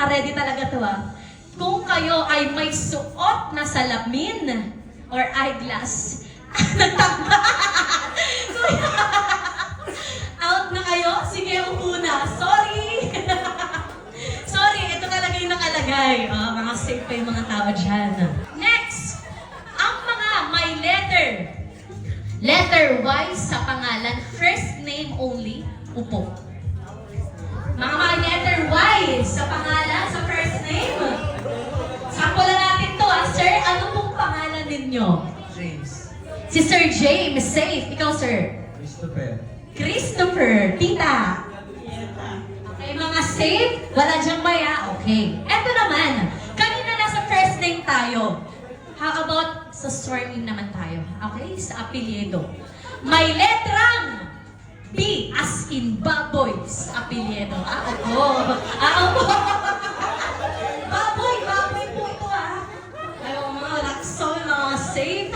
naka-ready talaga to Kung kayo ay may suot na salamin or eyeglass, nagtamba. Out na kayo? Sige, upo na. Sorry. Sorry, ito talaga yung nakalagay. Mga safe pa yung mga tao dyan. Next, ang mga may letter. Letter Y sa pangalan, first name only, upo. Mga may letter Y sa pangalan, sa first name. Sampulan natin to Sir, ano pong pangalan ninyo? James. Si Sir James, safe. Ikaw, sir? Christopher. Christopher. Tita? Okay, mga safe? Wala dyang maya? Okay. Eto naman, kanina nasa first name tayo. How about sa surname naman tayo? Okay, sa apelyido. May letrang B as in baboy sa apelyido. Opo. Opo. Baboy po ito Ayaw mga lakson, mga safe.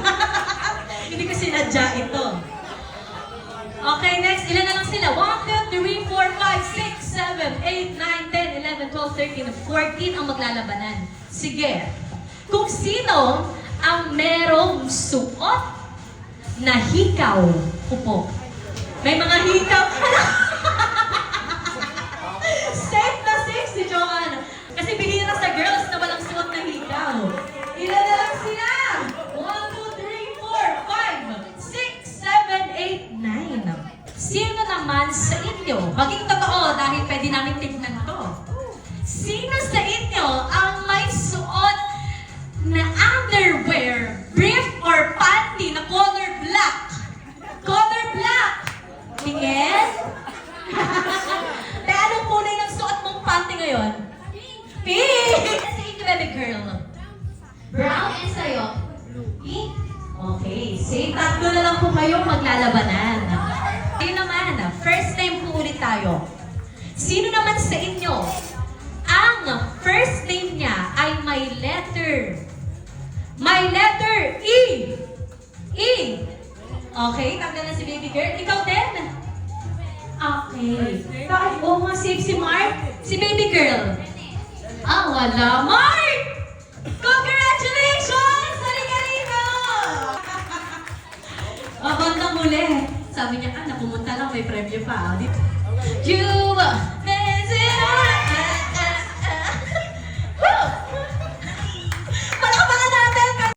Hindi ko sinadya ito. Okay, next. Ilan na lang sila? 1, 2, 3, 4, 5, 6, 7, 8, 9, 10, 11, 12, 13, 14 ang maglalabanan. Sige. Kung sino ang merong suot na hikaw, upo. May mga hikaw. Safe na safe si Joanna. Kasi bihira sa girls na walang suot na hikaw. Ilan na lang sila? 1, 2, 3, 4, 5, 6, 7, 8, 9. Sino naman sa inyo? Maging totoo dahil pwede namin tignan to. Sino sa inyo ang may suot na underwear, brief or panty na color black? Color black! Tingin? Kaya anong kulay ng suot mong panty ngayon? Pink! Sa inyo, baby girl. Brown and sa'yo? Pink? Okay. Say, tatlo na lang po kayong maglalabanan. Kayo naman, first name po ulit tayo. Sino naman sa inyo ang first name niya ay may letter? May letter E! E! Okay, tanggal na si baby girl. Ikaw din? Okay. Bakit? Oh, mga safe si Mark? Si baby girl? Wala. Mark! Congratulations! Halika rito! Bandang muli. Sabi niya, pumunta lang, may premyo pa. You!